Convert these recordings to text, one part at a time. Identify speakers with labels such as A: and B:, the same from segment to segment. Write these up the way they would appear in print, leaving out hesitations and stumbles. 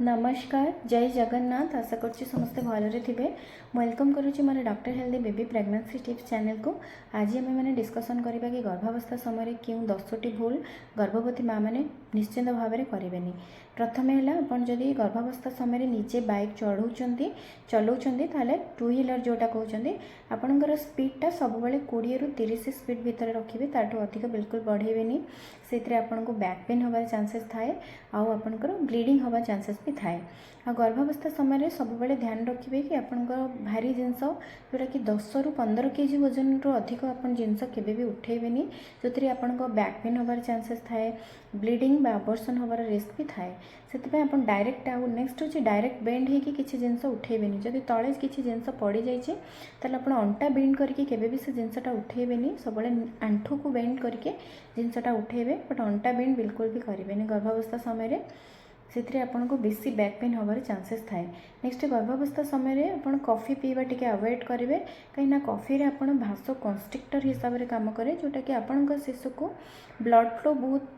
A: नमस्कार जय जगन्नाथ आशा करुच्ची समस्ते भलरे थे वेलकम करुच्ची मोर doctor healthy baby pregnancy tips channel को। आज आम मैंने डिस्कसन करवा कि गर्भावस्था समय क्यों 10टी भूल गर्भवती माँ मैंने निश्चिंत भाव में करें। प्रथम है आपन जदि गर्भावस्था समय निजे बाइक चलाऊँच ताले टू व्हीलर जोटा कहते आपणकर स्पीडटा सब 20 ରୁ 30 स्पीड भितर रखिए, ताठू अधिक बिल्कुल बढ़ेबेनी। से आपन को बैक पेन होबार चांसेस थाए आपणकर ब्लीडिंग होबार चांसेस भी थाए। गर्भावस्था समय सब ध्यान रखिए कि आपणकर भारी जिनस जोटा कि 10 ରୁ 15 केजी वजन रो अधिक आपन जिनस केबे भी उठेबेनी, जो आपणको बैक पेन होबार चांसेस थाए, ब्लीडिंग बा अबॉर्शन होबार रिस्क भी थाए। से आपन डायरेक्ट नेक्स्ट होची डायरेक्ट बेंड होगी किसी जिनस उठेबेनी। जदि तले किसी जिनस पड़ जाइए ताले आपन अंटा बेंड करके केबे भी से जिनसटा उठेबेनी, सब आंठू को बेंड करके जिनसटा उठेबे, बट अंटा बेंड बिल्कुल भी करेंगे गर्भावस्था समय से आपन को बेसी बैक पेन होबार चांसेस थाए। नेक्स्ट गर्भावस्था समय आपन कॉफी पीवा टिके अवॉइड करेंगे, कहीं कॉफी रे आपन भासो कंस्ट्रिक्टर हिसाब से काम करे, जोटा कि आपन शिशु को ब्लड फ्लो बहुत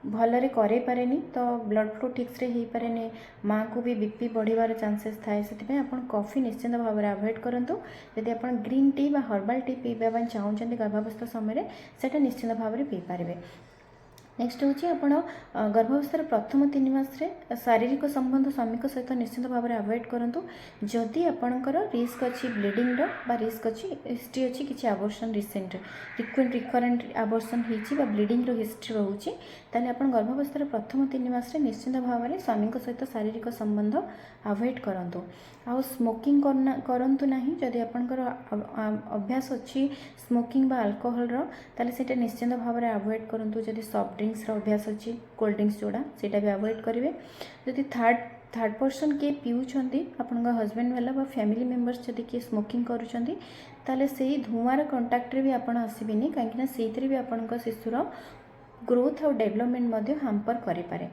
A: भलरे करे पारेनी, तो ब्लड फ्लो ठीक से हो पारे, माँ को भी बीपी बढ़िवार चांसेस थाए। से आपन कॉफी निश्चिंत भाव में अवॉइड करंतु। यदि आपन ग्रीन टी बा हर्बल टी पीवा चाहते गर्भावस्था समय से निश्चिंत भाव में पी पारे। नेक्स्ट हूँ आपण गर्भावस्थार प्रथम 3 मास शारीरिक संबंध स्वामी सहित निश्चित भाव में अवॉइड करूँ। जदि आपणकर रिस्क अच्छी ब्लीडिंग बा रिस्क अच्छी हिस्ट्री अच्छी किसी अबॉर्शन रिसेंट रिकरेंट अबॉर्शन हो ब्लीडिंग हिस्ट्री रोचे, ताले आपण गर्भावस्थार प्रथम 3 मास निश्चित भाव में स्वामी सहित शारीरिक संबंध अवॉइड करूँ। आउ स्मोकिंग करंतु नहीं। जदि आपणकर अभ्यास अच्छी स्मोकिंग बा अल्कोहल ताले सेटा निश्चित भाव में अवॉइड करूँ। जदि सॉफ्ट ड्रिंक्स अभ्यास अच्छी कोल्ड ड्रिंक्स जोड़ा सेटा भी अवॉइड करेंगे। जदि थर्ड पर्सन किए पीउछंती आपण हस्बैंड वाला बा फैमिली मेंबर्स जदि किए स्मोकिंग करूछंती ताले से धुआंर कंटाक्ट रे भी आपण आसबेनी, कहीं से भी आपण शिशुर ग्रोथ और डेवलपमेंट हाम्पर करें।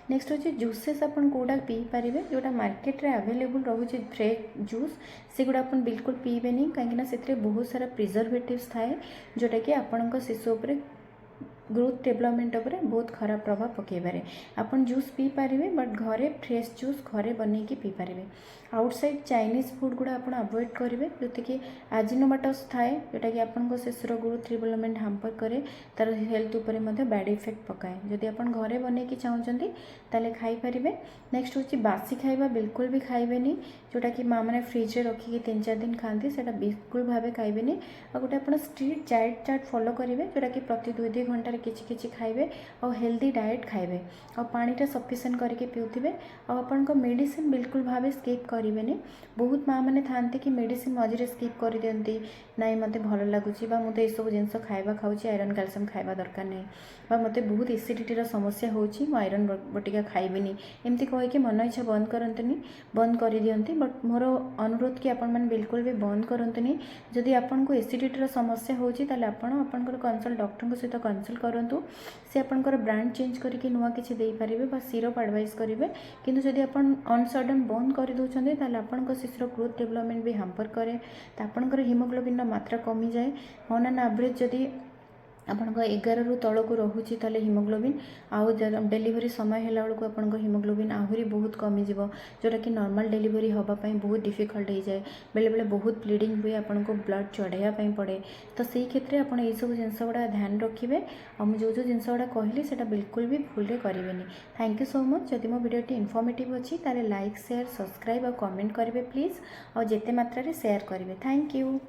A: नेक्स्ट हूँ जूसेस आपन कौटा पी पारे, जोटा मार्केट रे अवेलेबल रोचे फ्रेश जूस से गुड़ा आपन बिल्कुल पीबेनी, कहीं से बहुत सारा प्रिजर्वेटिव्स थाए जोटा कि आपण शिशु उपरे ग्रोथ डेवलपमेंट उपर बहुत खराब प्रभाव पकईपारे। आपन जूस पी पारे, बट घरे फ्रेश जूस घरे बन के पी पारे। आउटसाइड चाइनीज फूड गुड़ा आपन अवॉइड करेंगे, जो कि आजिनोमोटोस थाए जोटा कि आपन शिशुर ग्रोथ डेवलपमेंट हाम्पर करे, तार हेल्थ उपर बैड इफेक्ट पकाए। जदि आपन घरे बन के चाहते ताले खाई पारे। नेक्स्ट हूँ बासी खाइबा बिल्कुल भी खाइबेनी, जोटा कि माँ मैंने फ्रिज रे रखिकी 3-4 दिन खाती, से बिल्कुल भाव खाइबेनी। आ गोटे आप स्ट्रिक्ट डाइट चार्ट फॉलो करेंगे, जोटा कि प्रति 2-2 घंटे किछि खाइबे और हेल्दी डाइट खाइबे और पानीटा सफिशिएंट करके पिउथिबे। और आपन मेडिसिन बिल्कुल भाव स्किप करेंगे। बहुत माँ मैंने थांती कि मेडिसिन मझे स्किप कर दियंती, नाई मते भल लगुच मुझे सब जिनस खाइबा खाऊँ, आयरन कैल्शियम खाइबा दरकार नहीं, मते बहुत एसिडिटी समस्या होची, मु आयरन बटिका खाइबिनी एमती कहीकि मन इच्छा बंद करंतनी, बंद कर दियंती। बट मोर अनुरोध कि आपण मैंने बिल्कुल भी बंद करंतनी। जदि आपन को एसिडिटी समस्या होची ताले आपण आपनकर कंसल्ट डॉक्टर सहित कंसल्ट करंतु, से आपनकर ब्रांड चेंज करके नुआ किछि देई परिबे बा सिरप एडवाइस करेंगे। किंतु जदि आपन अनसडन बंद कर दउछन्ते ताले आपनकर शिशुर ग्रोथ डेवलपमेंट भी हाम्पर करे, तो आपनकर हिमोग्लोबिन मात्रा कमी जाए। ऑन एन एवरेज जदि आपन 11 ରୁ तलू रोचे ताले हिमोग्लोबिन आउ डेलीवरी समय है बेलू आप हिमोग्लोबिन आहरी बहुत कमिज, जोटा कि नॉर्मल डेलीवरी होगापाई बहुत डिफिकल्ट हो जाए। बेले बेले बहुत ब्लीडिंग हुए, आपन को ब्लड चढ़ाई पड़े। तो से क्षेत्र में आपड़ सब जिनस गुड़ा ध्यान रखिए और मुझे जो जिनस गुड़ा कहली से बिल्कुल भी भूल करेंगे। Thank you so much. जदि मो वीडियोटी इनफॉर्मेटिव अच्छी ताले लाइक शेयर सब्सक्राइब और कमेंट करेंगे प्लीज़, और जिते मात्रा रे शेयर करेंगे। Thank you.